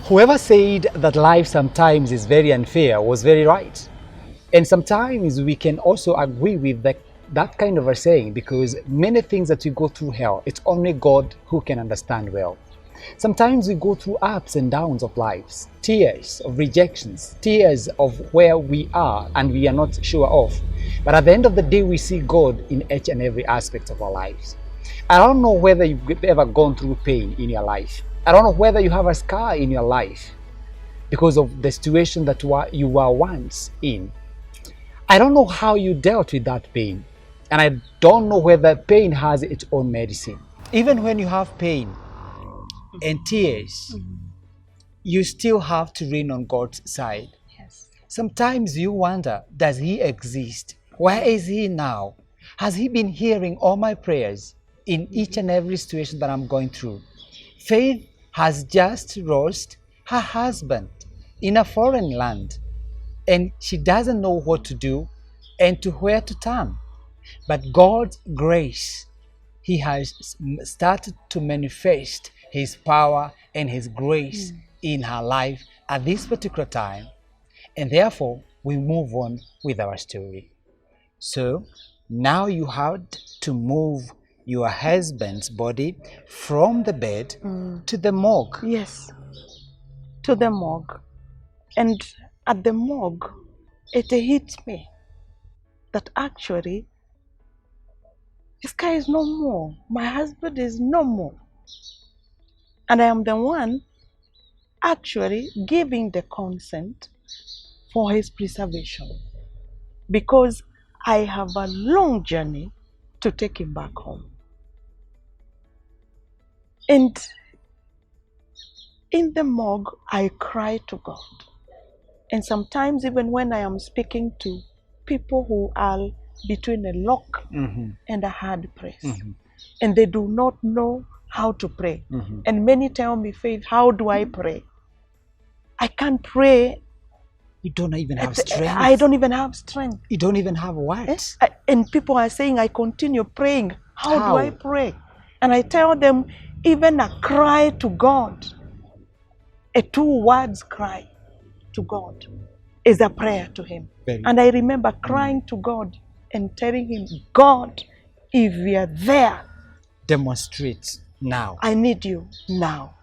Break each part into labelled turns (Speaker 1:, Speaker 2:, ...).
Speaker 1: Whoever said that life sometimes is very unfair was very right. And sometimes we can also agree with that kind of a saying, because many things that we go through hell, it's only God who can understand well. Sometimes we go through ups and downs of lives, tears of rejections, tears of where we are and we are not sure of. But at the end of the day, we see God in each and every aspect of our lives. I don't know whether you've ever gone through pain in your life. I don't know whether you have a scar in your life because of the situation that you were once in. I don't know how you dealt with that pain. And I don't know whether pain has its own medicine. Even when you have pain and tears, you still have to lean on God's side.
Speaker 2: Yes.
Speaker 1: Sometimes you wonder, does He exist? Where is He now? Has He been hearing all my prayers in each and every situation that I'm going through? Faith has just lost her husband in a foreign land, and she doesn't know what to do and to where to turn. But God's grace, He has started to manifest His power and His grace in her life at this particular time. And therefore, we move on with our story. So now you had to move your husband's body from the bed to the morgue.
Speaker 2: Yes, to the morgue. And at the morgue, it hit me that actually this guy is no more. My husband is no more. And I am the one actually giving the consent for his preservation, because I have a long journey to take him back home. And in the morgue, I cry to God. And sometimes even when I am speaking to people who are between a lock and a hard place, and they do not know how to pray. And many tell me, Faith, how do I pray? I can't pray.
Speaker 1: You don't even have strength.
Speaker 2: I don't even have strength.
Speaker 1: You don't even have words.
Speaker 2: And people are saying, I continue praying. How do I pray? And I tell them, even a cry to God, a 2 words cry to God is a prayer to Him. And I remember crying to God and telling Him, God, if you are there,
Speaker 1: demonstrate now.
Speaker 2: I need you now.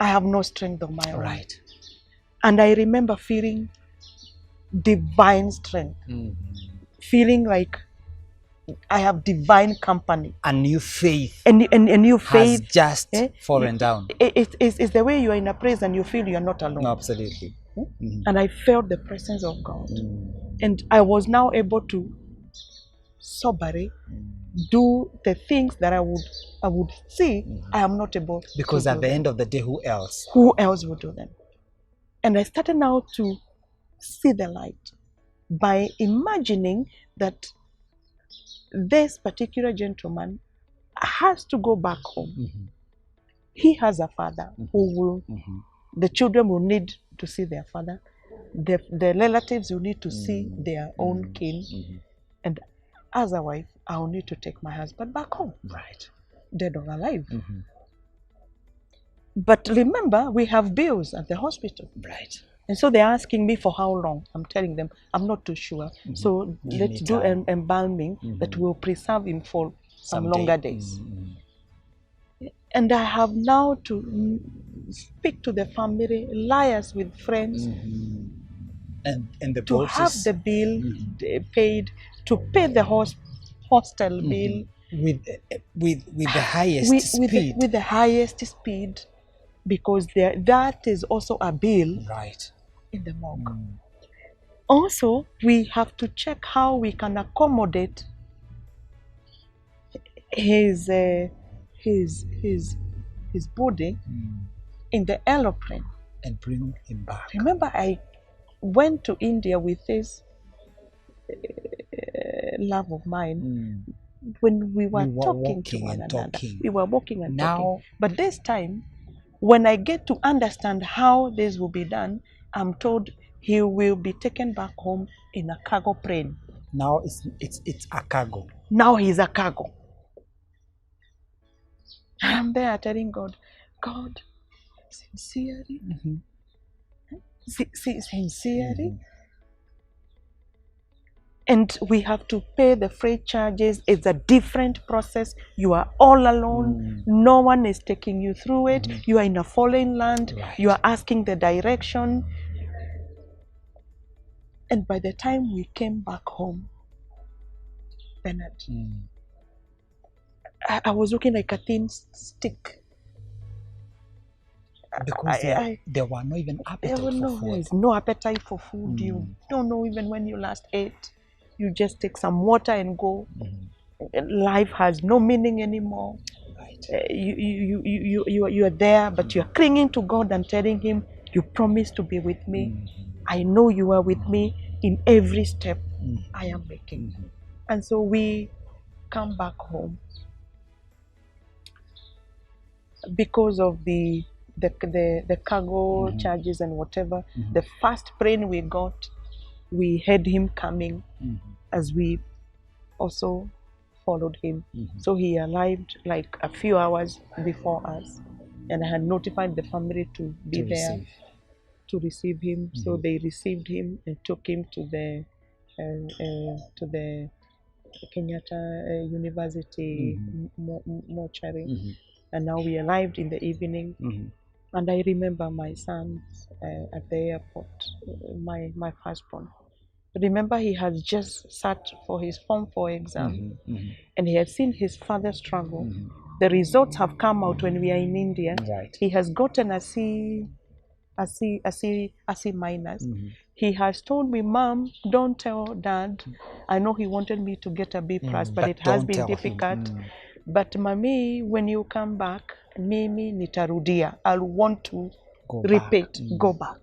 Speaker 2: I have no strength of my own.
Speaker 1: Right.
Speaker 2: And I remember feeling divine strength, feeling like I have divine company.
Speaker 1: A new faith.
Speaker 2: A new faith
Speaker 1: has just fallen down.
Speaker 2: It's the way you are in a place and you feel you are not alone.
Speaker 1: No, absolutely.
Speaker 2: And I felt the presence of God. And I was now able to soberly do the things that I would see I am not able to.
Speaker 1: Because at the end of the day, who else?
Speaker 2: Who else would do them? And I started now to see the light by imagining that this particular gentleman has to go back home. He has a father who will, the children will need to see their father. The relatives will need to see their own kin. And as a wife, I will need to take my husband back home.
Speaker 1: Right.
Speaker 2: Dead or alive. But remember, we have bills at the hospital.
Speaker 1: Right.
Speaker 2: And so they're asking me for how long. I'm telling them, I'm not too sure. So let's do an embalming that will preserve him for some longer days. And I have now to speak to the family, liaise with friends,
Speaker 1: and the
Speaker 2: to have the bill paid, to pay the hostel bill
Speaker 1: with the highest speed.
Speaker 2: With the highest speed, because that is also a bill.
Speaker 1: Right.
Speaker 2: In the morgue. Also, we have to check how we can accommodate his body in the aeroplane
Speaker 1: and bring him back.
Speaker 2: Remember, I went to India with this love of mine. When we were talking to one another, we were walking and talking. But this time, when I get to understand how this will be done, I'm told he will be taken back home in a cargo plane.
Speaker 1: Now it's a cargo.
Speaker 2: Now he's a cargo. I'm there telling God, sincerely,
Speaker 1: Mhm.
Speaker 2: sincerely.
Speaker 1: Mhm.
Speaker 2: And we have to pay the freight charges. It's a different process. You are all alone. No one is taking you through it. You are in a foreign land.
Speaker 1: Right.
Speaker 2: You are asking the direction. And by the time we came back home, Bernard, I was looking like a thin stick.
Speaker 1: Because there were no even appetite for food.
Speaker 2: There's no appetite for food. You don't know even when you last ate. You just take some water and go. Life has no meaning anymore.
Speaker 1: Right.
Speaker 2: You are there, but you are clinging to God and telling Him, you promise to be with me. I know you are with me in every step I am making. And so we come back home because of the cargo charges and whatever. The first plane we got, we had him coming as we also followed him. So he arrived like a few hours before us, and I had notified the family to be there to receive him. So they received him and took him to the Kenyatta University mortuary. And now we arrived in the evening, and I remember my sons at the airport, my firstborn. Remember, he has just sat for his Form 4 exam, and he has seen his father struggle. The results have come out when we are in India.
Speaker 1: Right.
Speaker 2: He has gotten a C minus. He has told me, Mom, don't tell Dad. I know he wanted me to get a B plus, but it has been difficult. But Mommy, when you come back, mimi nitarudia. I'll want to repeat, go back.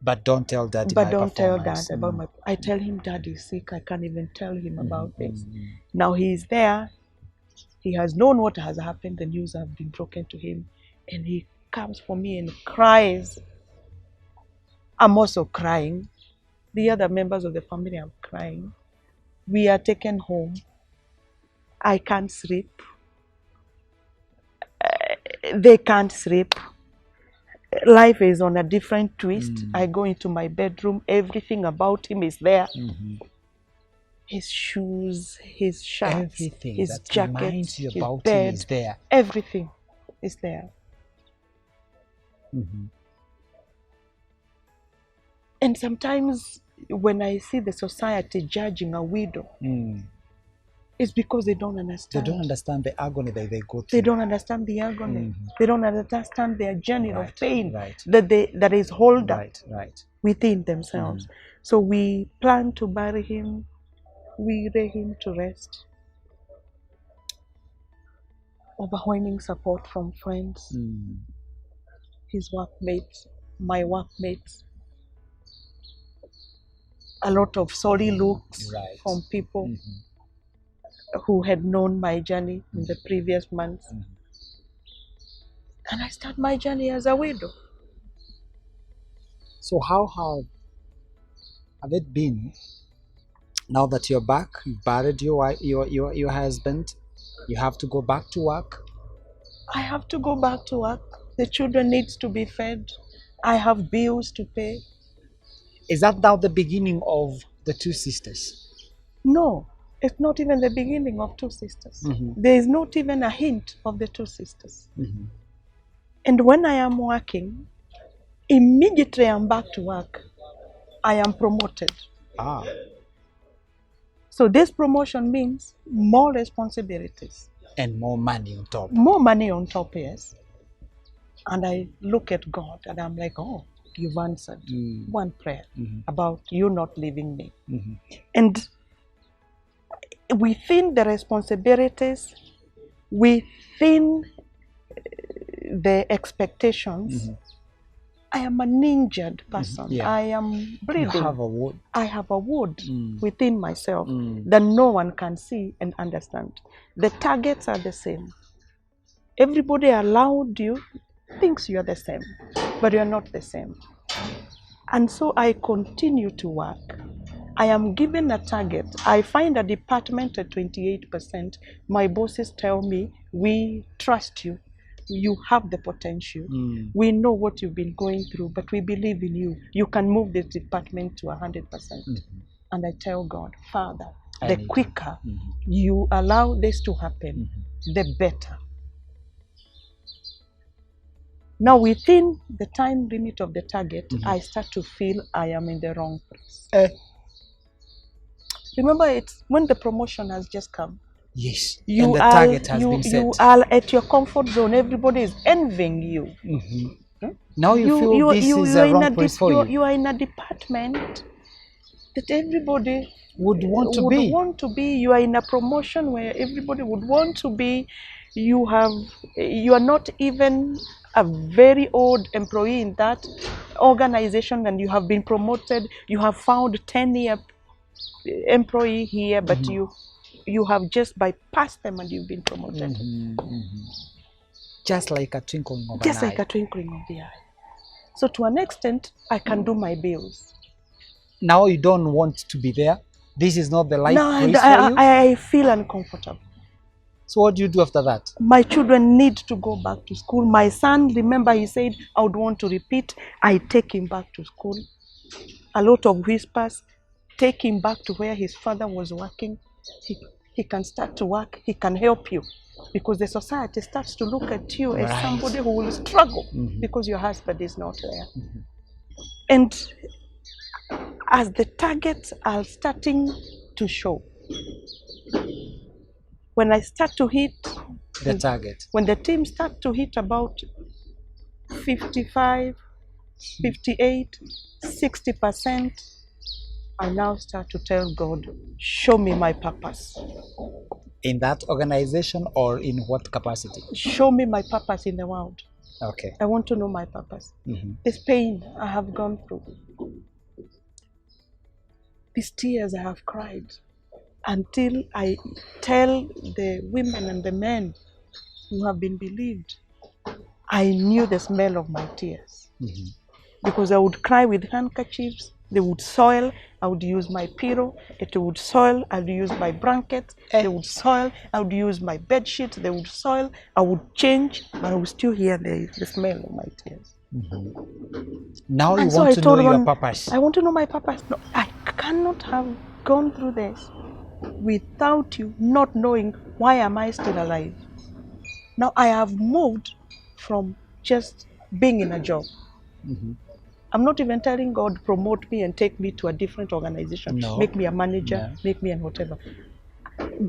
Speaker 1: But don't tell Dad.
Speaker 2: But don't tell Dad about my. I tell him Dad is sick. I can't even tell him about this. Now he's there. He has known what has happened. The news have been broken to him, and he comes for me and cries. I'm also crying. The other members of the family are crying. We are taken home. I can't sleep. They can't sleep. Life is on a different twist. I go into my bedroom. Everything about him is there. His shoes, his shirts,
Speaker 1: everything
Speaker 2: his
Speaker 1: that
Speaker 2: jacket,
Speaker 1: reminds you
Speaker 2: his
Speaker 1: about
Speaker 2: bed,
Speaker 1: him is there.
Speaker 2: Everything is there. And sometimes when I see the society judging a widow, it's because they don't understand.
Speaker 1: They don't understand the agony that they go through.
Speaker 2: They don't understand the agony. They don't understand their journey of pain that is holed up within themselves. So we plan to bury him. We lay him to rest. Overwhelming support from friends, his workmates, my workmates. A lot of sorry looks from people who had known my journey in the previous months. And I start my journey as a widow.
Speaker 1: So how have it been now that you're back? You've buried your husband. You have to go back to work.
Speaker 2: I have to go back to work. The children needs to be fed. I have bills to pay.
Speaker 1: Is that now the beginning of the two sisters?
Speaker 2: No, it's not even the beginning of two sisters. There is not even a hint of the two sisters. And when I am working, immediately I'm back to work. I am promoted. So this promotion means more responsibilities.
Speaker 1: And more money on top.
Speaker 2: More money on top, yes. And I look at God and I'm like, oh, you've answered one prayer about you not leaving me. And within the responsibilities, within the expectations, I am an injured person. I am bleeding.
Speaker 1: You have a wound.
Speaker 2: I have a wound within myself that no one can see and understand. The targets are the same. Everybody around you thinks you are the same, but you are not the same. And so I continue to work. I am given a target. I find a department at 28%. My bosses tell me, we trust you. you have the potential. We know what you've been going through, but we believe in you. You can move this department to 100%. And I tell God, Father, the quicker you allow this to happen, the better. Now, within the time limit of the target, I start to feel I am in the wrong place. Remember, it's when the promotion has just come.
Speaker 1: Yes, and the target has been set.
Speaker 2: You are at your comfort zone. Everybody is envying you.
Speaker 1: Now you feel this is a wrong place for you.
Speaker 2: You are in a department that everybody
Speaker 1: would want to be.
Speaker 2: You are in a promotion where everybody would want to be. You are not even a very old employee in that organization, and you have been promoted. You have found 10-year employee here, but you have just bypassed them and you've been promoted.
Speaker 1: Just like a twinkling of an eye.
Speaker 2: Just like a twinkling of the eye. So to an extent, I can do my bills.
Speaker 1: Now you don't want to be there. This is not the life place
Speaker 2: for
Speaker 1: you.
Speaker 2: I feel uncomfortable.
Speaker 1: So what do you do after that?
Speaker 2: My children need to go back to school. My son, remember, he said, I would want to repeat. I take him back to school. A lot of whispers. Take him back to where his father was working. He can start to work. He can help you. Because the society starts to look at you as somebody who will struggle because your husband is not there. And as the targets are starting to show, when I start to hit
Speaker 1: the target,
Speaker 2: when the team start to hit about 55, 58, 60%, I now start to tell God, show me my purpose.
Speaker 1: In that organization or in what capacity?
Speaker 2: Show me my purpose in the world.
Speaker 1: Okay.
Speaker 2: I want to know my purpose. This pain I have gone through. These tears I have cried. Until I tell the women and the men who have been believed, I knew the smell of my tears. Because I would cry with handkerchiefs, they would soil, I would use my pillow, it would soil, I would use my blanket, they would soil, I would use my bed sheet, they would soil, I would change, but I would still hear the smell of my tears.
Speaker 1: Now you want to know your purpose.
Speaker 2: I want to know my purpose. No, I cannot have gone through this without you not knowing why am I still alive. Now I have moved from just being in a job. I'm not even telling God, promote me and take me to a different organization, make me a manager, make me a whatever.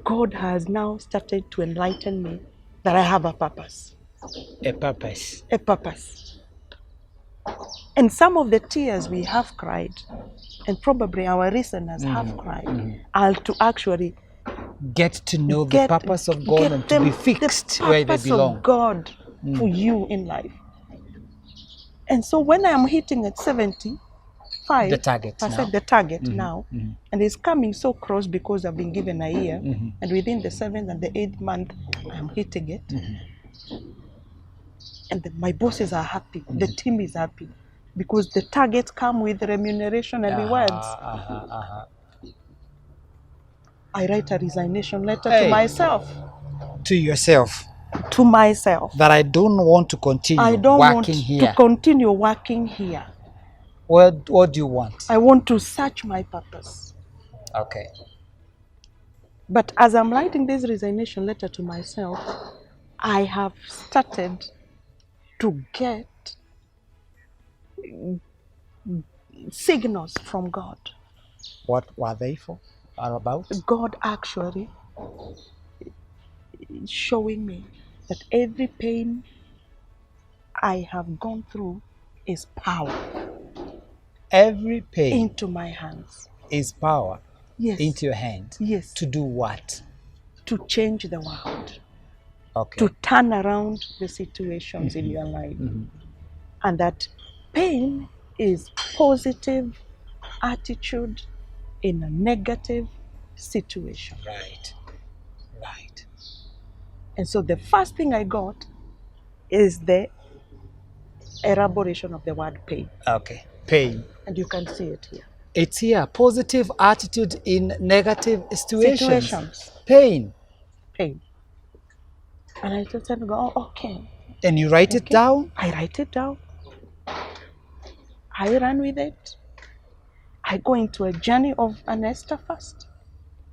Speaker 2: God has now started to enlighten me that I have a purpose.
Speaker 1: A purpose.
Speaker 2: A purpose. And some of the tears we have cried, and probably our listeners have cried, are to actually
Speaker 1: get to know the purpose of God and to be fixed where they belong.
Speaker 2: The purpose of God for you in life. And so when I am hitting at 75,
Speaker 1: the target
Speaker 2: I said the target now, and it's coming so close because I've been given a year, and within the 7th and the 8th month, I'm hitting it. And my bosses are happy, the team is happy, because the targets come with remuneration and rewards. I write a resignation letter to myself.
Speaker 1: To yourself?
Speaker 2: To myself.
Speaker 1: That I don't want to continue working here. I don't want to
Speaker 2: continue working here.
Speaker 1: What do you want?
Speaker 2: I want to search my purpose.
Speaker 1: Okay.
Speaker 2: But as I'm writing this resignation letter to myself, I have started to get signals from God.
Speaker 1: What were they for? Are about?
Speaker 2: God actually showing me that every pain I have gone through is power.
Speaker 1: Every pain
Speaker 2: into my hands
Speaker 1: is power.
Speaker 2: Yes.
Speaker 1: Into your hand.
Speaker 2: Yes.
Speaker 1: To do what?
Speaker 2: To change the world.
Speaker 1: Okay.
Speaker 2: To turn around the situations in your life. And that pain is positive attitude in a negative situation.
Speaker 1: Right. Right.
Speaker 2: And so the first thing I got is the elaboration of the word pain.
Speaker 1: Okay. Pain.
Speaker 2: And you can see it here.
Speaker 1: It's here. Positive attitude in negative situations. Pain.
Speaker 2: Pain. And I just said, oh, okay.
Speaker 1: And you write it
Speaker 2: Okay.
Speaker 1: down?
Speaker 2: I write it down. I run with it. I go into a journey of an Esther fast.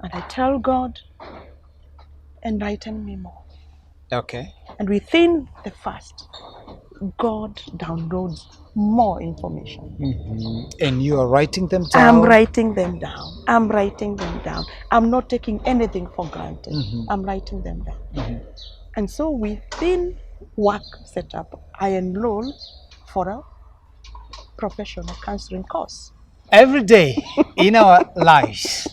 Speaker 2: And I tell God, enlighten me more.
Speaker 1: Okay.
Speaker 2: And within the fast, God downloads more information.
Speaker 1: And you are writing them down?
Speaker 2: I'm writing them down. I'm writing them down. I'm not taking anything for granted. I'm writing them down. And so within work setup, I enroll for a professional counseling course.
Speaker 1: Every day in our lives,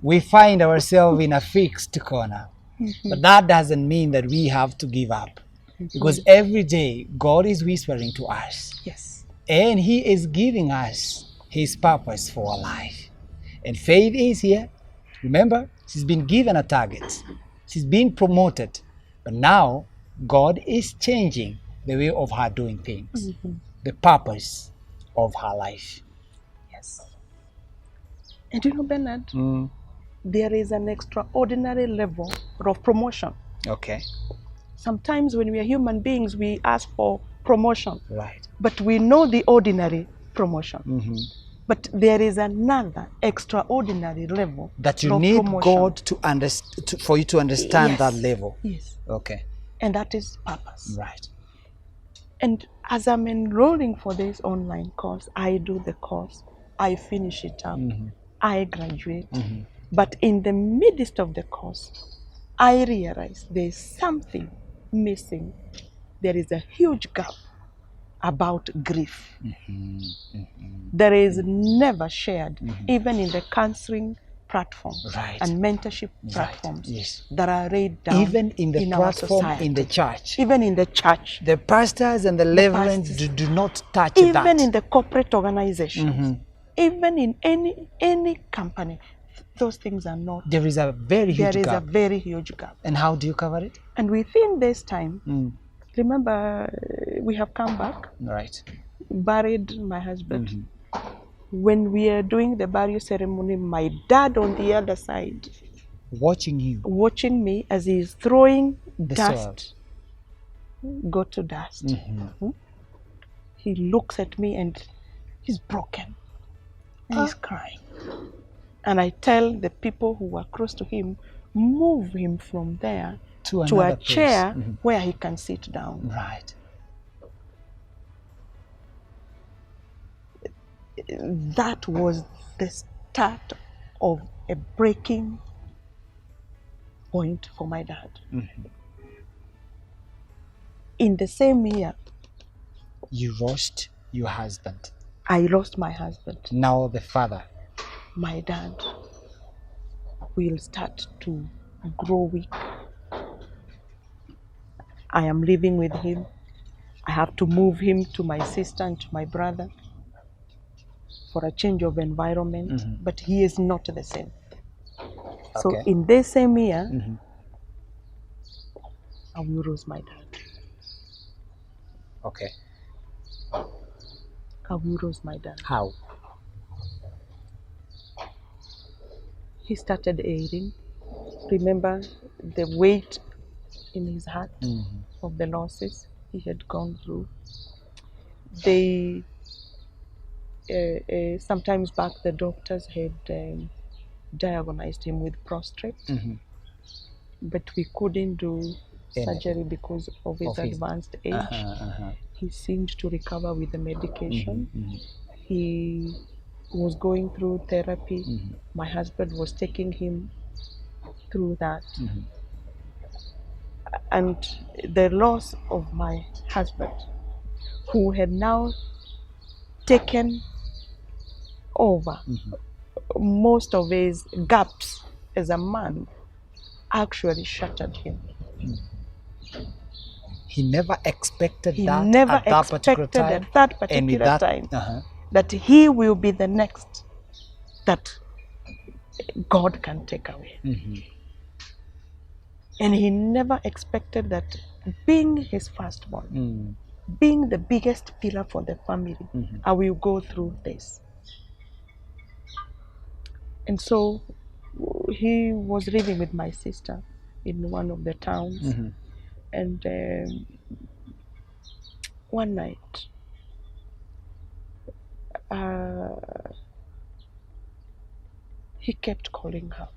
Speaker 1: we find ourselves in a fixed corner. But that doesn't mean that we have to give up. Because every day, God is whispering to us.
Speaker 2: Yes.
Speaker 1: And He is giving us His purpose for our life. And Faith is here. Remember, she's been given a target. She's been promoted. But now, God is changing the way of her doing things. The purpose of her life.
Speaker 2: Yes. And you know, Bernard, there is an extraordinary level of promotion.
Speaker 1: Okay.
Speaker 2: Sometimes when we are human beings, we ask for promotion.
Speaker 1: Right.
Speaker 2: But we know the ordinary promotion. But there is another extraordinary level
Speaker 1: That you
Speaker 2: of
Speaker 1: need
Speaker 2: promotion.
Speaker 1: God to for you to understand
Speaker 2: Yes.
Speaker 1: that level.
Speaker 2: Yes.
Speaker 1: Okay.
Speaker 2: And that is purpose.
Speaker 1: Right.
Speaker 2: And as I'm enrolling for this online course, I do the course, I finish it up, I graduate. But in the midst of the course, I realize there's something missing. There is a huge gap about grief. That is never shared, even in the counseling platform and mentorship platforms that are laid down
Speaker 1: even in the platform in the church.
Speaker 2: Even in the church.
Speaker 1: The pastors and the reverends do not touch
Speaker 2: even
Speaker 1: that.
Speaker 2: Even in the corporate organizations. Even in any company. Those things are not.
Speaker 1: There is a very huge gap.
Speaker 2: There is a very huge gap.
Speaker 1: And how do you cover it?
Speaker 2: And within this time, remember, we have come back.
Speaker 1: Right.
Speaker 2: Buried my husband. When we are doing the burial ceremony, my dad on the other side.
Speaker 1: Watching you.
Speaker 2: Watching me as he is throwing
Speaker 1: the
Speaker 2: dust. Go to dust. He looks at me and he's broken. And he's crying. And I tell the people who were close to him, move him from there to a chair where he can sit down.
Speaker 1: Right.
Speaker 2: That was the start of a breaking point for my dad. In the same year,
Speaker 1: you lost your husband.
Speaker 2: I lost my husband.
Speaker 1: Now the father.
Speaker 2: My dad will start to grow weak. I am living with him. I have to move him to my sister and to my brother for a change of environment, but he is not the same. So in this same year, I will lose my dad.
Speaker 1: Okay.
Speaker 2: I will lose my dad.
Speaker 1: How?
Speaker 2: He started ailing. Remember the weight in his heart of the losses he had gone through. They sometimes back the doctors had diagnosed him with prostate, but we couldn't do surgery because of his advanced age. He seemed to recover with the medication. He was going through therapy. My husband was taking him through that. And the loss of my husband, who had now taken over most of his gaps as a man, actually shattered him.
Speaker 1: He never expected
Speaker 2: He
Speaker 1: that
Speaker 2: never
Speaker 1: at that particular
Speaker 2: expected
Speaker 1: time.
Speaker 2: at that particular time that he will be the next that God can take away. And he never expected that being his firstborn, being the biggest pillar for the family, I will go through this. And so he was living with my sister in one of the towns. And one night, he kept calling her,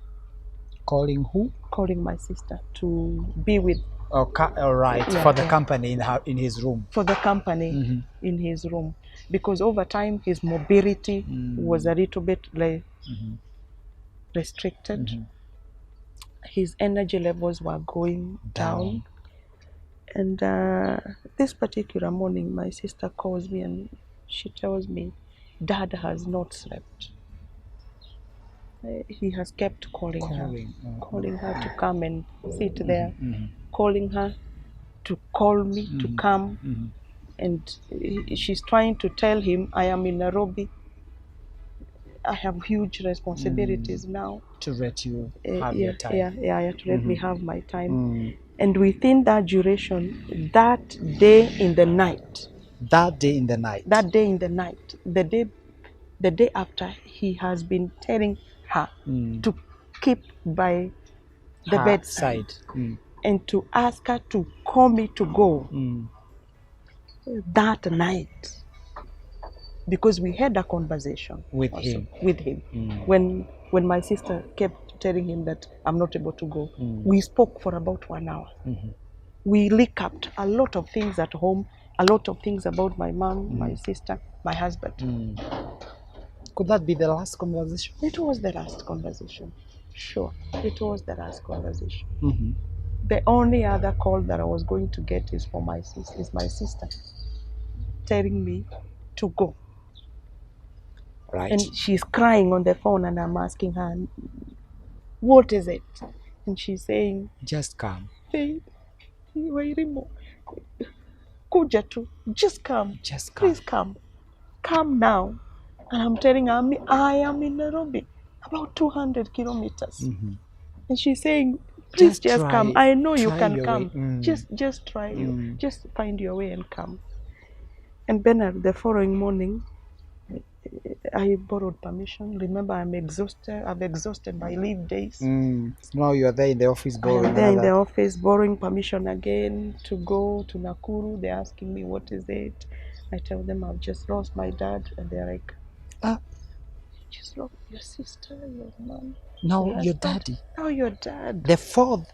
Speaker 1: Calling who?
Speaker 2: calling my sister to be with,
Speaker 1: All right,
Speaker 2: Yeah,
Speaker 1: for the
Speaker 2: yeah.
Speaker 1: company in his room.
Speaker 2: for the company
Speaker 1: Mhm.
Speaker 2: in his room, because over time his mobility was a little bit restricted. His energy levels were going down. And this particular morning, my sister calls me and she tells me, Dad has not slept. He has kept calling her to come and sit there, calling her to call me to come. And she's trying to tell him, I am in Nairobi. I have huge responsibilities now.
Speaker 1: To let you have your time.
Speaker 2: To let me have my time. And within that duration, that day in the night,
Speaker 1: That day in the night.
Speaker 2: the day after, he has been telling her to keep by the
Speaker 1: Her
Speaker 2: bedside
Speaker 1: side.
Speaker 2: and to ask her to call me to go that night, because we had a conversation
Speaker 1: With
Speaker 2: also
Speaker 1: him.
Speaker 2: with him. When my sister kept telling him that I'm not able to go, we spoke for about 1 hour. We recapped a lot of things at home, a lot of things about my mom, my sister, my husband.
Speaker 1: Could that be the last conversation?
Speaker 2: It was the last conversation. Sure, it was the last conversation. The only other call that I was going to get is for my sister telling me to go.
Speaker 1: Right.
Speaker 2: And she's crying on the phone, and I'm asking her, what is it? And she's saying,
Speaker 1: Just come.
Speaker 2: Faith, Wairimo, kuja tu, just come.
Speaker 1: Just come.
Speaker 2: Please come. Come now. And I'm telling her, I am in Nairobi, about 200 kilometers. And she's saying, please just
Speaker 1: try,
Speaker 2: come. I know you
Speaker 1: try
Speaker 2: can
Speaker 1: your
Speaker 2: come.
Speaker 1: way.
Speaker 2: Just try you. Just find your way and come. And Bernard, the following morning, I borrowed permission. Remember, I'm exhausted. I've exhausted my leave days.
Speaker 1: Now you're there in the office
Speaker 2: I
Speaker 1: borrowing
Speaker 2: am there in the
Speaker 1: another.
Speaker 2: office borrowing permission again to go to Nakuru. They're asking me, what is it? I tell them I've just lost my dad. And they're like, just lost your sister, your mom.
Speaker 1: Now
Speaker 2: your
Speaker 1: your
Speaker 2: husband.
Speaker 1: daddy.
Speaker 2: Now your dad.
Speaker 1: The fourth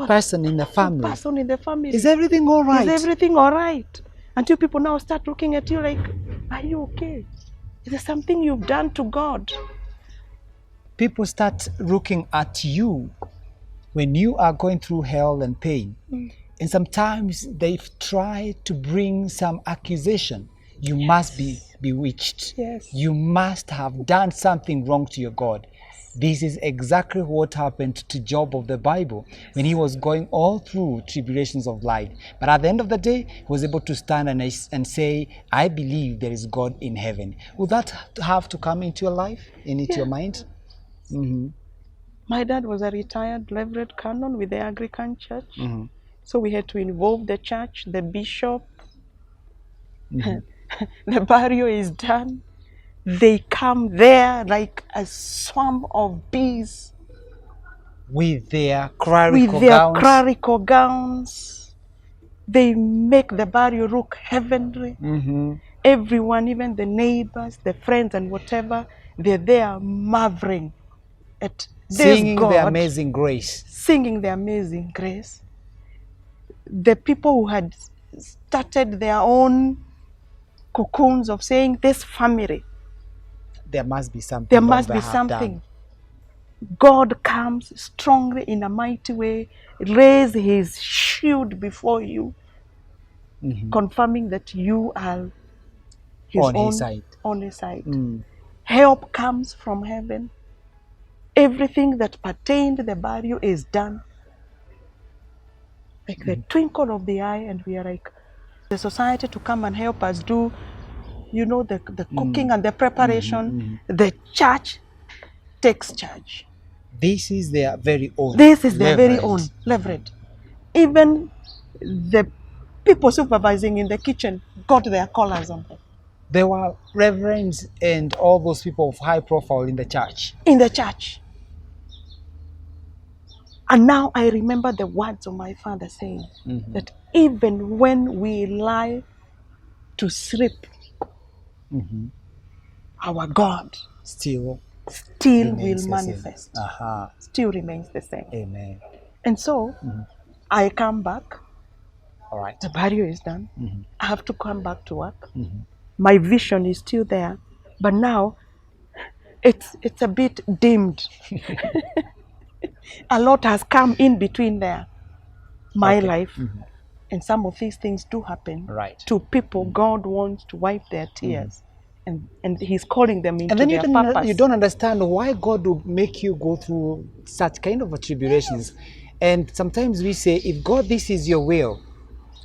Speaker 1: person in the family. Is everything all right?
Speaker 2: Is everything all right? Until people now start looking at you like, are you okay? Is there something you've done to God?
Speaker 1: People start looking at you when you are going through hell and pain. And sometimes they try to bring some accusation. You must be bewitched.
Speaker 2: Yes.
Speaker 1: You must have done something wrong to your God. This is exactly what happened to Job of the Bible when he was going all through tribulations of life. But at the end of the day, he was able to stand and say, I believe there is God in heaven. Would that have to come into your life, into your mind?
Speaker 2: My dad was a retired Reverend Canon with the Anglican Church. So we had to involve the church, the bishop. The burial is done. They come there like a swarm of bees.
Speaker 1: With their clerical
Speaker 2: gowns. They make the burial look heavenly. Everyone, even the neighbors, the friends and whatever, they're there marveling at
Speaker 1: singing
Speaker 2: God,
Speaker 1: the amazing grace.
Speaker 2: Singing the amazing grace. The people who had started their own cocoons of saying, this family,
Speaker 1: there must be something.
Speaker 2: There must be something. God comes strongly in a mighty way, raise his shield before you, confirming that you are on his side. Help comes from heaven. Everything that pertained to the burial is done. Like the twinkle of the eye, and we are like, the society to come and help us do, the cooking and the preparation. The church takes charge.
Speaker 1: This is their very own.
Speaker 2: Leverage. Even the people supervising in the kitchen got their collars on.
Speaker 1: There were reverends and all those people of high profile in the church.
Speaker 2: And now I remember the words of my father saying that even when we lie to sleep,
Speaker 1: Mhm.
Speaker 2: our God
Speaker 1: Still
Speaker 2: still
Speaker 1: remains
Speaker 2: will
Speaker 1: the same.
Speaker 2: manifest,
Speaker 1: Aha.
Speaker 2: still remains the same.
Speaker 1: Amen.
Speaker 2: And so I come back,
Speaker 1: All right.
Speaker 2: the burial is done,
Speaker 1: Mhm.
Speaker 2: I have to come back to work.
Speaker 1: Mhm.
Speaker 2: My vision is still there, but now it's a bit dimmed. A lot has come in between there. My
Speaker 1: Okay.
Speaker 2: life,
Speaker 1: Mhm.
Speaker 2: and some of these things do happen
Speaker 1: Right.
Speaker 2: to people God wants to wipe their tears. And he's calling them into
Speaker 1: And then
Speaker 2: their purpose.
Speaker 1: you don't understand why God will make you go through such kind of tribulations. And sometimes we say, if God, this is your will,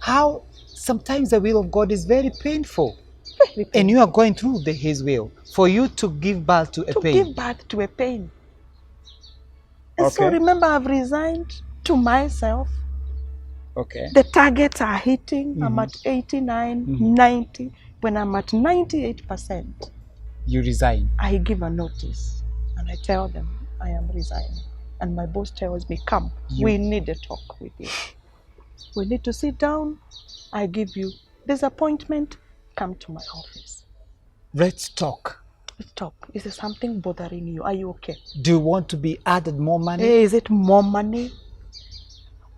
Speaker 1: how sometimes the will of God is very painful.
Speaker 2: Very
Speaker 1: And you
Speaker 2: painful.
Speaker 1: are going through his will for you to give birth to a
Speaker 2: To
Speaker 1: pain.
Speaker 2: give birth to a pain. And so
Speaker 1: Okay.
Speaker 2: remember, I've resigned to myself.
Speaker 1: Okay.
Speaker 2: The targets are hitting. I'm at 89, 90. When I'm at 98%,
Speaker 1: You resign.
Speaker 2: I give a notice and I tell them I am resigning. And my boss tells me, come, we need a talk with you. We need to sit down. I give you this appointment. Come to my office.
Speaker 1: Let's talk.
Speaker 2: Let's talk. Is there something bothering you? Are you okay?
Speaker 1: Do you want to be added more money?
Speaker 2: Hey, is it more money?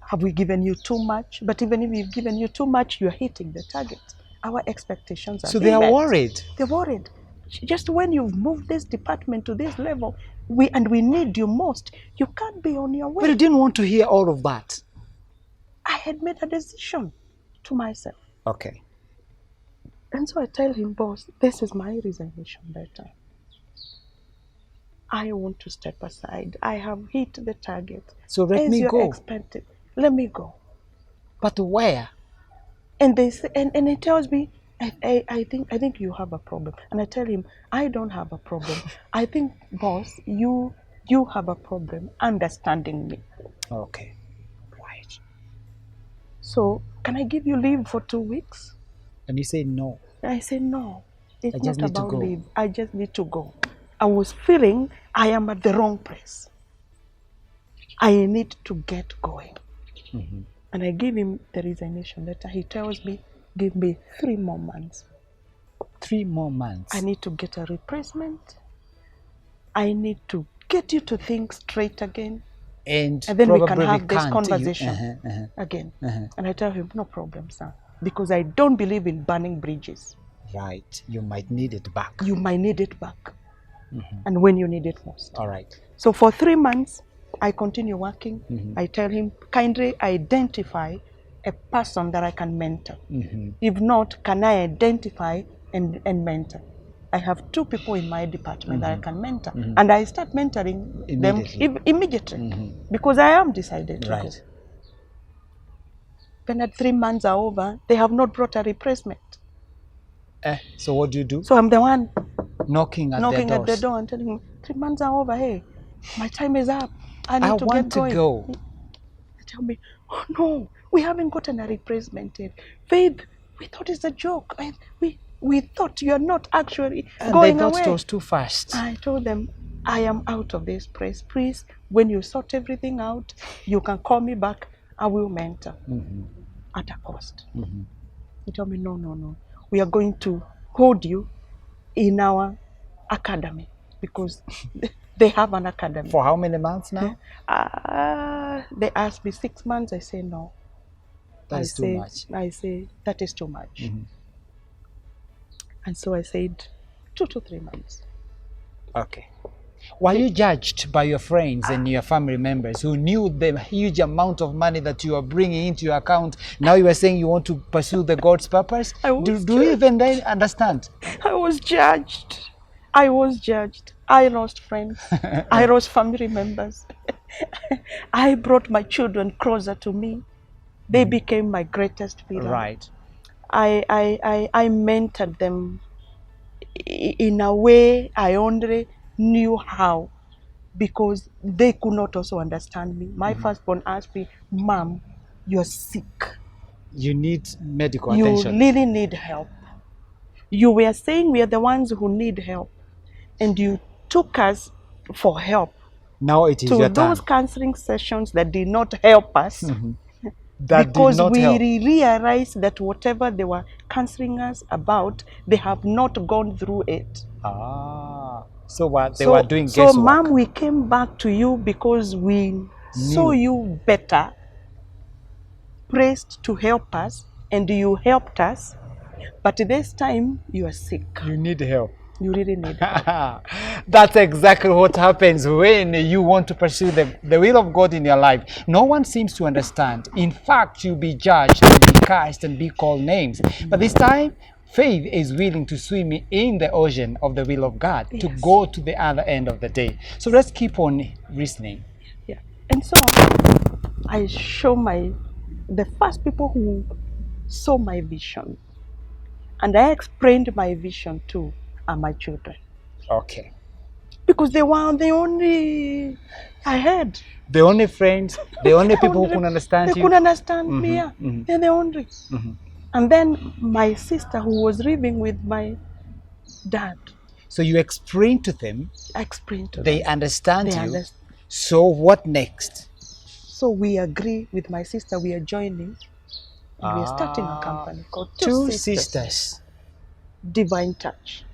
Speaker 2: Have we given you too much? But even if we've given you too much, you're hitting the target. Our expectations are
Speaker 1: So they are
Speaker 2: met.
Speaker 1: worried.
Speaker 2: They're worried. Just when you've moved this department to this level, we need you most, you can't be on your way.
Speaker 1: But you didn't want to hear all of that.
Speaker 2: I had made a decision to myself.
Speaker 1: Okay.
Speaker 2: And so I tell him, boss, this is my resignation letter. I want to step aside. I have hit the target.
Speaker 1: So let
Speaker 2: As
Speaker 1: me
Speaker 2: you're
Speaker 1: go.
Speaker 2: expected, let me go.
Speaker 1: But where?
Speaker 2: And they say, and he tells me, I think you have a problem. And I tell him, I don't have a problem. I think, boss, you have a problem understanding me.
Speaker 1: Okay. Right.
Speaker 2: So can I give you leave for 2 weeks?
Speaker 1: And you say no.
Speaker 2: I say no. It's
Speaker 1: I
Speaker 2: not
Speaker 1: just need to
Speaker 2: about
Speaker 1: go.
Speaker 2: leave. I just need to go. I was feeling I am at the wrong place. I need to get going. And I give him the resignation letter. He tells me, give me 3 more months.
Speaker 1: 3 more months.
Speaker 2: I need to get a replacement. I need to get you to think straight again.
Speaker 1: And
Speaker 2: then we can
Speaker 1: probably
Speaker 2: have this
Speaker 1: can't.
Speaker 2: conversation again. And I tell him, no problem, sir. Because I don't believe in burning bridges.
Speaker 1: Right. You might need it back.
Speaker 2: You might need it back. And when you need it most.
Speaker 1: All right.
Speaker 2: So for 3 months, I continue working. I tell him, kindly identify a person that I can mentor. If not, can I identify and mentor? I have 2 people in my department that I can mentor. And I start mentoring
Speaker 1: Immediately.
Speaker 2: them immediately. Because I am decided to go.
Speaker 1: Right.
Speaker 2: When at 3 months are over, they have not brought a replacement.
Speaker 1: So what do you do?
Speaker 2: So I'm the one
Speaker 1: Knocking at
Speaker 2: the door and telling him, 3 months are over, hey, my time is up. I need to
Speaker 1: want
Speaker 2: get
Speaker 1: to
Speaker 2: going.
Speaker 1: go.
Speaker 2: They tell me, oh no, we haven't gotten a replacement yet. Faith, we thought it's a joke. We thought you're not actually going
Speaker 1: they thought
Speaker 2: away.
Speaker 1: it was too fast.
Speaker 2: I told them, I am out of this place. Please, when you sort everything out, you can call me back. I will mentor at a cost. They told me, no. We are going to hold you in our academy because they have an academy.
Speaker 1: For how many months now?
Speaker 2: They asked me 6 months. I say no.
Speaker 1: That is too much.
Speaker 2: I say that is too much. And so I said 2 to 3 months.
Speaker 1: Okay. Were you judged by your friends and your family members who knew the huge amount of money that you are bringing into your account? Now you are saying you want to pursue the God's purpose? Do you even understand?
Speaker 2: I was judged. I lost friends. I lost family members. I brought my children closer to me. They became my greatest pillar.
Speaker 1: Right.
Speaker 2: I mentored them in a way I only knew how, because they could not also understand me. My firstborn asked me, Mom, you're sick.
Speaker 1: You need medical attention.
Speaker 2: You really need help. You were saying we are the ones who need help, and you took us for help.
Speaker 1: Now it is
Speaker 2: to
Speaker 1: your
Speaker 2: those
Speaker 1: turn.
Speaker 2: counseling sessions that did not help us.
Speaker 1: That
Speaker 2: because
Speaker 1: did not
Speaker 2: we
Speaker 1: help.
Speaker 2: realized that whatever they were counseling us about, they have not gone through it.
Speaker 1: So what they were doing
Speaker 2: So,
Speaker 1: guesswork.
Speaker 2: Mom, we came back to you because we saw you better, pressed to help us, and you helped us. But this time, you are sick.
Speaker 1: You need help.
Speaker 2: You really need help.
Speaker 1: That's exactly what happens when you want to pursue the will of God in your life. No one seems to understand. In fact, you'll be judged and be cursed and be called names. But this time, Faith is willing to swim in the ocean of the will of God, to go to the other end of the day. So let's keep on listening.
Speaker 2: Yeah. And so I show the first people who saw my vision, and I explained my vision to are my children.
Speaker 1: Okay.
Speaker 2: Because they were the only I had.
Speaker 1: The only friends, the only people who could understand you.
Speaker 2: They could understand me, yeah. They're the only. And then my sister, who was living with my dad.
Speaker 1: So you explained to them.
Speaker 2: I explained to them.
Speaker 1: They understand you. So what next?
Speaker 2: So we agree with my sister, we are joining. And we are starting a company called
Speaker 1: Two Sisters.
Speaker 2: Divine Touch.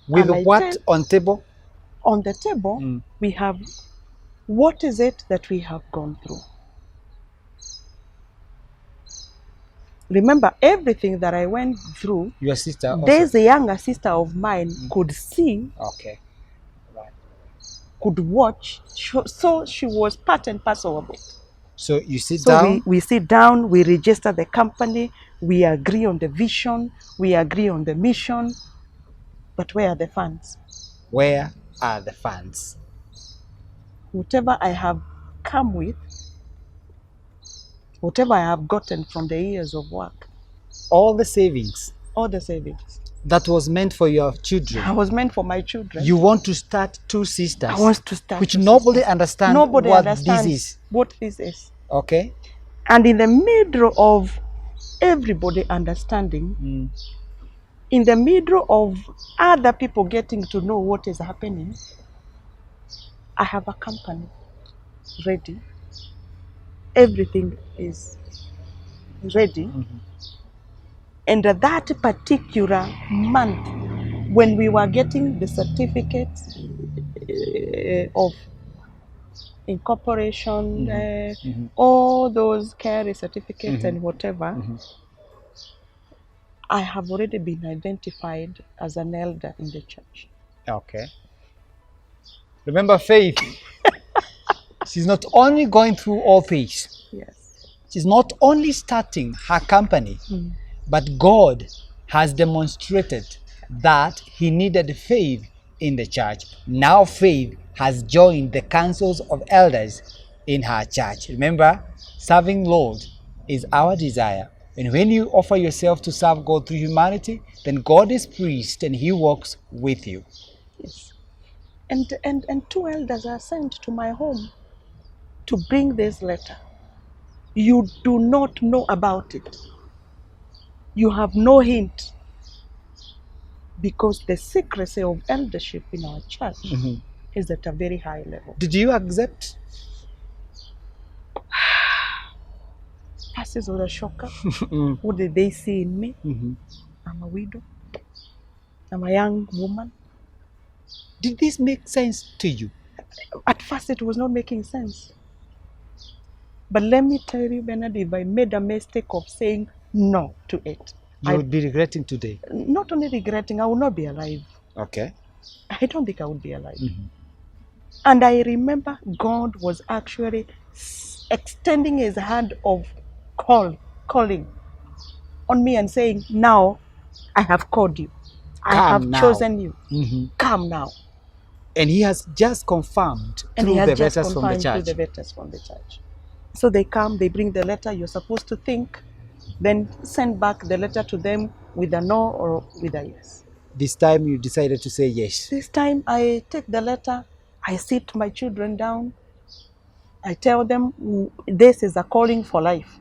Speaker 1: With what on table?
Speaker 2: On the table, we have what is it that we have gone through. Remember, everything that I went through,
Speaker 1: your sister also.
Speaker 2: There's a younger sister of mine could see,
Speaker 1: okay, right,
Speaker 2: could watch, so she was part and parcel of it.
Speaker 1: So you sit down?
Speaker 2: We sit down, we register the company, we agree on the vision, we agree on the mission, but where are the funds?
Speaker 1: Where are the funds?
Speaker 2: Whatever I have come with, whatever I have gotten from the years of work.
Speaker 1: All the savings?
Speaker 2: All the savings.
Speaker 1: That was meant for your children?
Speaker 2: I was meant for my children.
Speaker 1: You want to start Two Sisters?
Speaker 2: I want to start
Speaker 1: which nobody understands what this is.
Speaker 2: What this is.
Speaker 1: Okay.
Speaker 2: And in the middle of everybody understanding, in the middle of other people getting to know what is happening, I have a company ready. Everything is ready. And that particular month, when we were getting the certificates of incorporation, all those carry certificates and whatever, I have already been identified as an elder in the church.
Speaker 1: Okay. Remember, Faith, she's not only going through all things.
Speaker 2: Yes.
Speaker 1: She's not only starting her company, but God has demonstrated that He needed faith in the church. Now Faith has joined the councils of elders in her church. Remember, serving Lord is our desire. And when you offer yourself to serve God through humanity, then God is pleased and He works with you.
Speaker 2: Yes. And two elders are sent to my home to bring this letter. You do not know about it. You have no hint, because the secrecy of eldership in our church is at a very high level.
Speaker 1: Did you accept?
Speaker 2: Passes was a shocker. What did they see in me? I'm a widow. I'm a young woman.
Speaker 1: Did this make sense to you?
Speaker 2: At first it was not making sense. But let me tell you, Bernard, if I made a mistake of saying no to it,
Speaker 1: you would be regretting today.
Speaker 2: Not only regretting, I would not be alive.
Speaker 1: Okay.
Speaker 2: I don't think I would be alive. And I remember God was actually extending His hand of calling on me and saying, now I have called you. I have chosen you. Come now.
Speaker 1: And He has just confirmed through the letters from the church.
Speaker 2: So they come, they bring the letter, you're supposed to think, then send back the letter to them with a no or with a yes.
Speaker 1: This time you decided to say yes.
Speaker 2: This time I take the letter, I sit my children down, I tell them this is a calling for life.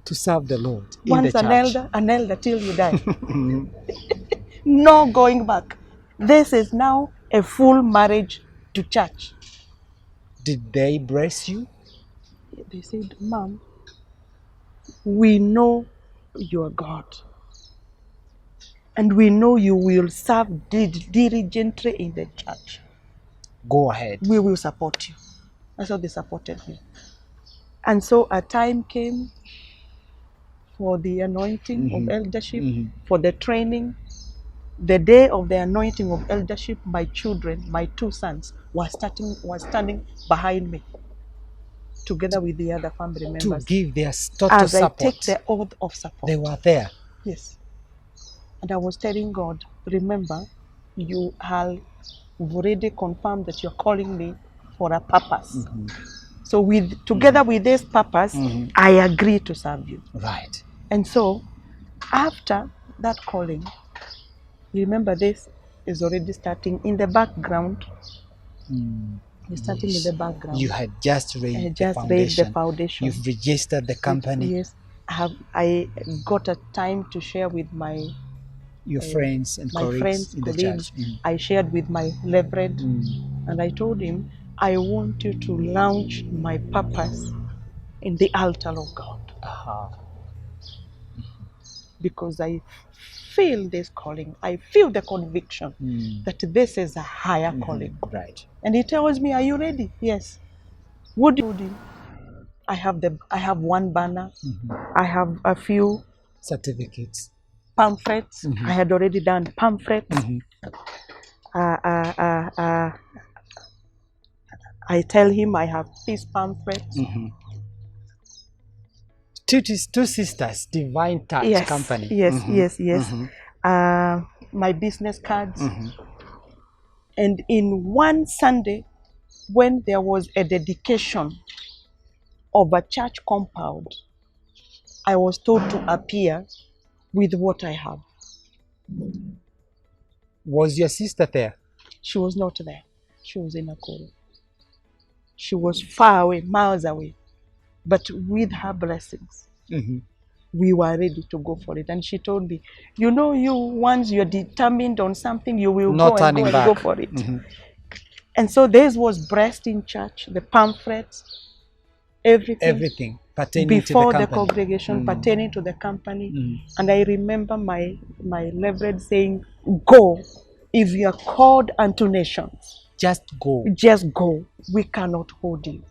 Speaker 1: To serve the Lord in
Speaker 2: Once
Speaker 1: the church.
Speaker 2: an elder till you die. No going back. This is now a full marriage to church.
Speaker 1: Did they bless you?
Speaker 2: They said, Mom, we know you are God. And we know you will serve diligently in the church.
Speaker 1: Go ahead.
Speaker 2: We will support you. That's how they supported me. And so a time came for the anointing of eldership, for the training. The day of the anointing of eldership, my children, my two sons, were standing behind me, together with the other family members.
Speaker 1: To give their total
Speaker 2: As
Speaker 1: support.
Speaker 2: I take the oath of support.
Speaker 1: They were there.
Speaker 2: Yes. And I was telling God, remember, you have already confirmed that you're calling me for a purpose. So together with this purpose, I agree to serve you.
Speaker 1: Right.
Speaker 2: And so after that calling, you remember this is already starting in the background. It's starting in the background.
Speaker 1: You had just raised
Speaker 2: raised the foundation.
Speaker 1: You've registered the company.
Speaker 2: Yes. I got a time to share with
Speaker 1: your friends and colleagues in the church.
Speaker 2: I shared with my reverend, and I told him, I want you to launch my purpose in the altar of God. Because I feel this calling. I feel the conviction that this is a higher calling.
Speaker 1: Right.
Speaker 2: And he tells me, are you ready? Yes. Would you? I have one banner. I have a few
Speaker 1: certificates,
Speaker 2: pamphlets. I had already done pamphlets. I tell him I have these pamphlets.
Speaker 1: Two sisters, Divine Touch Company.
Speaker 2: Yes. My business cards. And in one Sunday, when there was a dedication of a church compound, I was told to appear with what I have.
Speaker 1: Was your sister there?
Speaker 2: She was not there. She was in Nakuru. She was far away, miles away. But with her blessings, we were ready to go for it. And she told me, you know, once you're determined on something, you will go for it. And so this was breast in church, the pamphlets, everything pertaining before to the congregation, pertaining to the company. And I remember my reverend saying, go. If you are called unto nations,
Speaker 1: just go.
Speaker 2: Just go. We cannot hold you.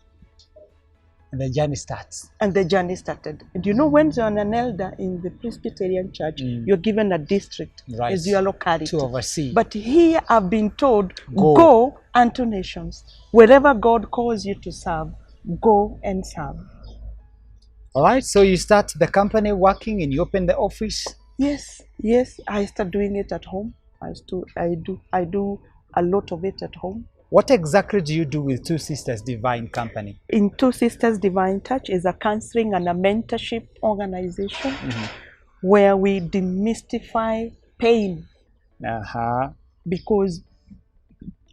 Speaker 1: And the journey starts.
Speaker 2: And the journey started. And you know, when you're an elder in the Presbyterian church, you're given a district as your locality
Speaker 1: to oversee.
Speaker 2: But here I've been told, go unto nations. Wherever God calls you to serve, go and serve.
Speaker 1: All right. So you start the company working and you open the office.
Speaker 2: Yes. I start doing it at home. I do a lot of it at home.
Speaker 1: What exactly do you do with Two Sisters Divine Company?
Speaker 2: In Two Sisters Divine Touch is a counseling and a mentorship organization where we demystify pain. Because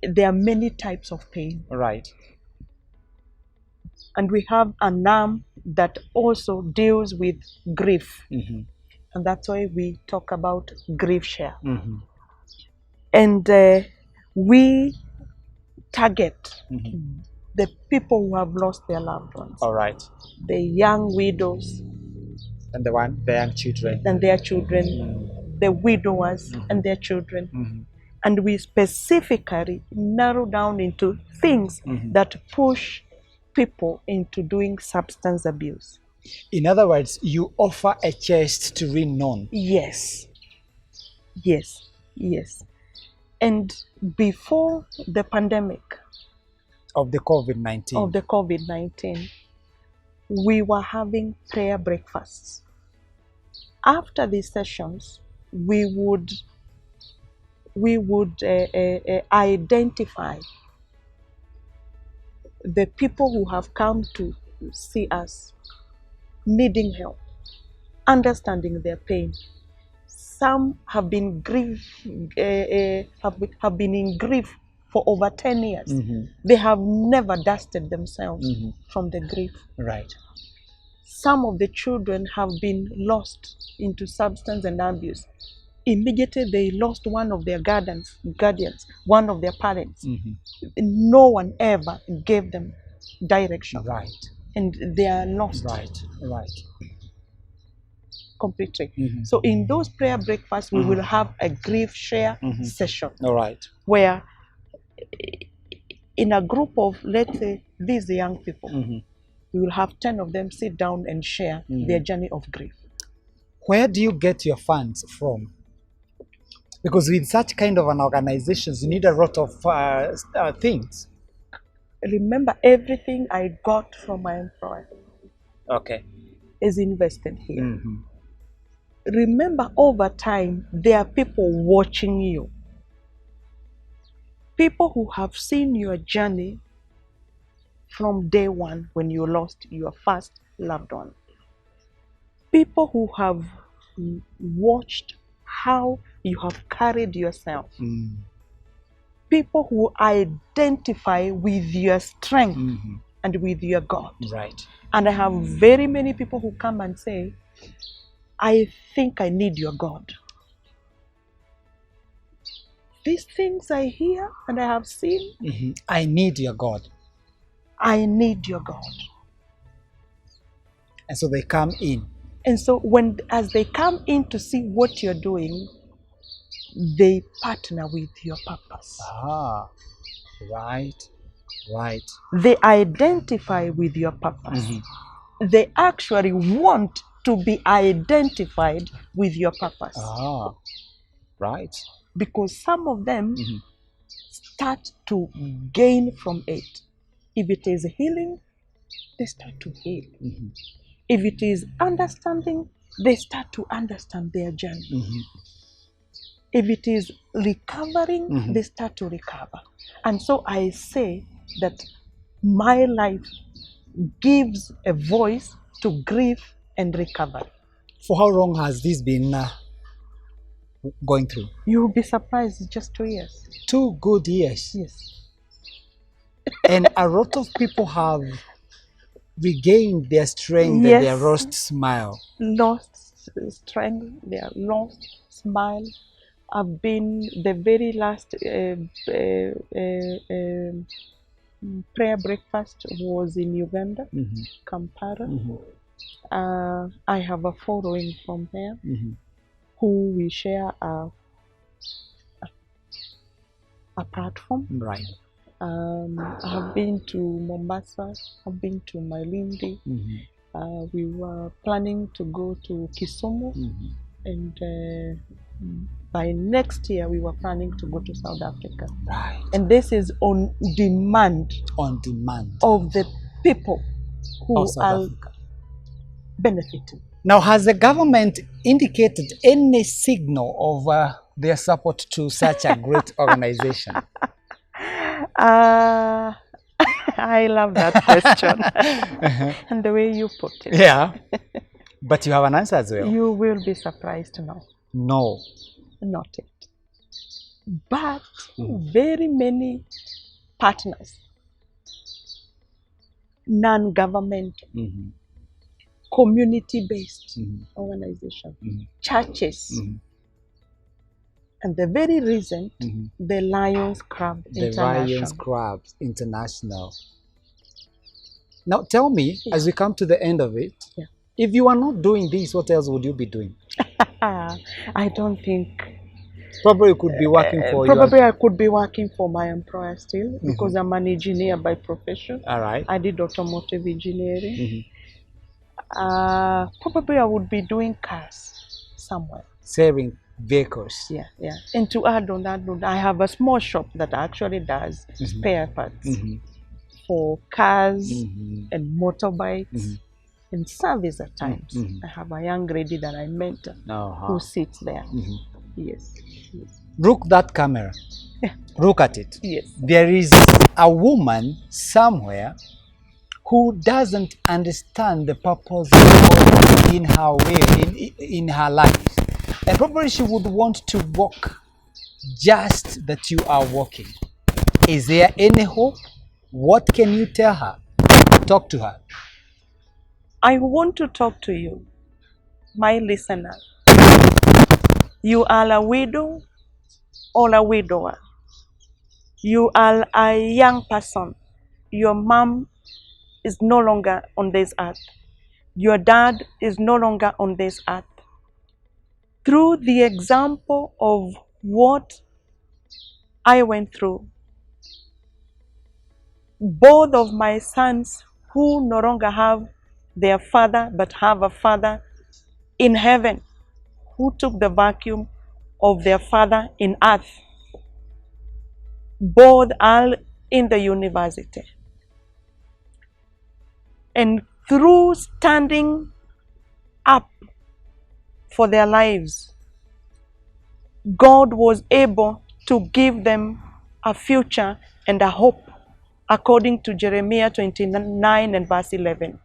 Speaker 2: there are many types of pain.
Speaker 1: Right.
Speaker 2: And we have an arm that also deals with grief. And that's why we talk about grief share. And we target the people who have lost their loved ones.
Speaker 1: All right.
Speaker 2: The young widows.
Speaker 1: And the young children.
Speaker 2: And their children. The widowers and their children. And we specifically narrow down into things that push people into doing substance abuse.
Speaker 1: In other words, you offer a chest to be known.
Speaker 2: Yes. And before the pandemic
Speaker 1: of the
Speaker 2: COVID-19, we were having prayer breakfasts. After these sessions, we would identify the people who have come to see us needing help, understanding their pain. Some have been have been in grief for over 10 years. They have never dusted themselves from the grief.
Speaker 1: Right.
Speaker 2: Some of the children have been lost into substance and abuse. Immediately they lost one of their guardians, one of their parents. No one ever gave them direction.
Speaker 1: Right.
Speaker 2: And they are lost.
Speaker 1: Right.
Speaker 2: completely.
Speaker 1: Mhm.
Speaker 2: So in those prayer breakfasts, we
Speaker 1: Mhm.
Speaker 2: will have a grief share
Speaker 1: Mhm.
Speaker 2: session
Speaker 1: All right.
Speaker 2: where in a group of, let's say, these young people,
Speaker 1: Mhm.
Speaker 2: we will have 10 of them sit down and share their journey of grief.
Speaker 1: Where do you get your funds from? Because with such kind of an organization, you need a lot of things.
Speaker 2: Remember, everything I got from my employer
Speaker 1: Okay.
Speaker 2: is invested here.
Speaker 1: Mm-hmm.
Speaker 2: Remember, over time, there are people watching you. People who have seen your journey from day one when you lost your first loved one. People who have watched how you have carried yourself.
Speaker 1: Mm.
Speaker 2: People who identify with your strength
Speaker 1: Mm-hmm.
Speaker 2: and with your God.
Speaker 1: Right.
Speaker 2: And I have very many people who come and say, I think I need your God. These things I hear and I have seen,
Speaker 1: Mm-hmm. I need your God.
Speaker 2: I need your God.
Speaker 1: And so they come in.
Speaker 2: And so as they come in to see what you're doing, they partner with your purpose.
Speaker 1: Ah, right, right.
Speaker 2: They identify with your purpose.
Speaker 1: Mm-hmm.
Speaker 2: They actually want to be identified with your purpose.
Speaker 1: Ah, right.
Speaker 2: Because some of them
Speaker 1: Mm-hmm.
Speaker 2: start to gain from it. If it is healing, they start to heal.
Speaker 1: Mm-hmm.
Speaker 2: If it is understanding, they start to understand their journey.
Speaker 1: Mm-hmm.
Speaker 2: If it is recovering,
Speaker 1: Mm-hmm.
Speaker 2: they start to recover. And so I say that my life gives a voice to grief and recovery.
Speaker 1: For how long has this been going through?
Speaker 2: You'll be surprised, it's just 2 years.
Speaker 1: 2 good years.
Speaker 2: Yes.
Speaker 1: And a lot of people have regained their strength and their
Speaker 2: Yes.
Speaker 1: lost smile.
Speaker 2: Lost strength, their lost smile. I've been the very last prayer breakfast was in Uganda,
Speaker 1: Mm-hmm.
Speaker 2: Kampala.
Speaker 1: Mm-hmm.
Speaker 2: I have a following from there
Speaker 1: Mm-hmm.
Speaker 2: who we share a platform.
Speaker 1: Right.
Speaker 2: I have been to Mombasa, I've been to Malindi.
Speaker 1: Mm-hmm.
Speaker 2: We were planning to go to Kisumu,
Speaker 1: Mm-hmm.
Speaker 2: and by next year we were planning to go to South Africa.
Speaker 1: Right.
Speaker 2: And this is on demand
Speaker 1: On demand.
Speaker 2: of the people who
Speaker 1: Of South
Speaker 2: are
Speaker 1: Africa.
Speaker 2: benefiting.
Speaker 1: Now, has the government indicated any signal of their support to such a great organization?
Speaker 2: I love that question and the way you put it.
Speaker 1: Yeah, but you have an answer as well.
Speaker 2: You will be surprised to know.
Speaker 1: No.
Speaker 2: Not yet. But very many partners, non-governmental,
Speaker 1: Mm-hmm.
Speaker 2: community-based
Speaker 1: Mm-hmm.
Speaker 2: organizations,
Speaker 1: Mm-hmm.
Speaker 2: churches,
Speaker 1: Mm-hmm.
Speaker 2: and the very recent,
Speaker 1: Mm-hmm.
Speaker 2: the Lions Club
Speaker 1: The
Speaker 2: International.
Speaker 1: Lions Clubs International. Now, tell me, as we come to the end of it,
Speaker 2: Yeah.
Speaker 1: if you are not doing this, what else would you be doing?
Speaker 2: I don't think.
Speaker 1: Probably you could be working for
Speaker 2: Probably I could be working for my employer still because I'm an engineer by profession.
Speaker 1: All right.
Speaker 2: I did automotive engineering.
Speaker 1: Mm-hmm.
Speaker 2: Probably I would be doing cars somewhere.
Speaker 1: Saving vehicles.
Speaker 2: Yeah. And to add on that, I have a small shop that actually does spare parts for cars and motorbikes and service at times. I have a young lady that I mentor who sits there. Yes.
Speaker 1: Look that camera.
Speaker 2: Yeah.
Speaker 1: Look at it.
Speaker 2: Yes.
Speaker 1: There is a woman somewhere who doesn't understand the purpose of God in her way, in her life. And probably she would want to walk just that you are walking. Is there any hope? What can you tell her? Talk to her.
Speaker 2: I want to talk to you, my listener. You are a widow or a widower. You are a young person. Your mom is no longer on this earth. Your dad is no longer on this earth. through the example of what I went through, both of my sons who no longer have their father but have a father in heaven who took the vacuum of their father in earth, both are in the university. And through standing up for their lives, God was able to give them a future and a hope, according to Jeremiah 29 and verse 11.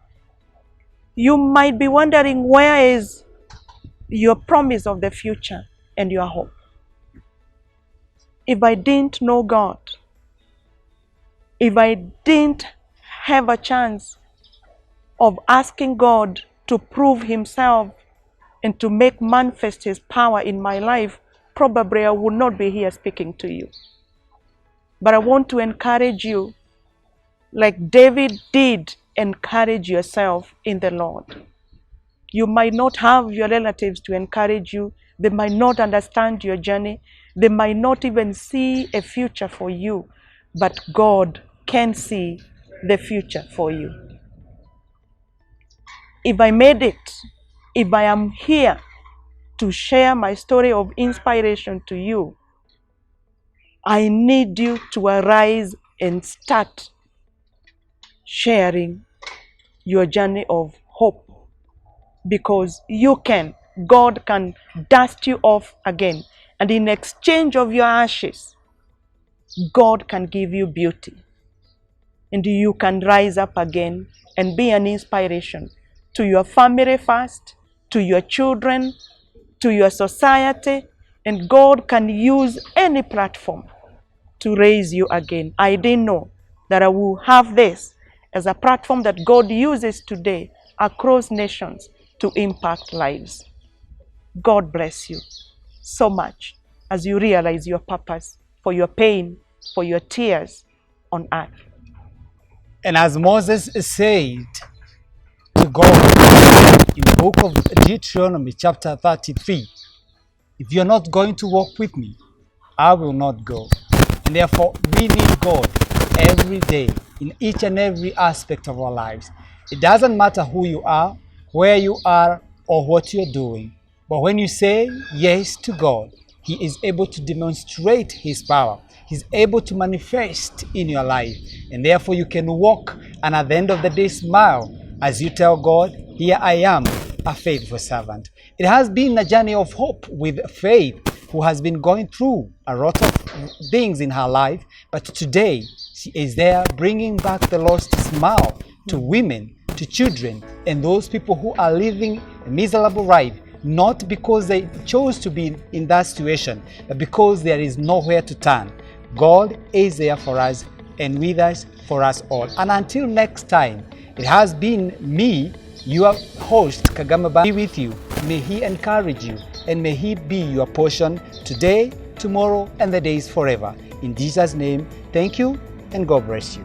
Speaker 2: You might be wondering, where is your promise of the future and your hope? If I didn't know God, if I didn't have a chance of asking God to prove himself and to make manifest his power in my life, probably I would not be here speaking to you. But I want to encourage you, like David did, encourage yourself in the Lord. You might not have your relatives to encourage you. They might not understand your journey. They might not even see a future for you. But God can see the future for you. If I made it, if I am here to share my story of inspiration to you, I need you to arise and start sharing your journey of hope, because you can. God can dust you off again, and in exchange of your ashes, God can give you beauty, and you can rise up again and be an inspiration to your family first, to your children, to your society, and God can use any platform to raise you again. I didn't know that I will have this as a platform that God uses today across nations to impact lives. God bless you so much as you realize your purpose, for your pain, for your tears on earth.
Speaker 1: And as Moses said to God in the book of Deuteronomy chapter 33, if you're not going to walk with me, I will not go. And therefore, we need God every day in each and every aspect of our lives. It doesn't matter who you are, where you are, or what you're doing. But when you say yes to God, He is able to demonstrate His power. He's able to manifest in your life. And therefore, you can walk and at the end of the day smile as you tell God, here I am, a faithful servant. It has been a journey of hope with Faith, who has been going through a lot of things in her life, but today she is there bringing back the lost smile to women, to children, and those people who are living a miserable life, not because they chose to be in that situation, but because there is nowhere to turn. God is there for us and with us for us all. And until next time, it has been me, your host, Kagame Ba, be with you. May He encourage you, and may He be your portion today, tomorrow, and the days forever. In Jesus' name, thank you, and God bless you.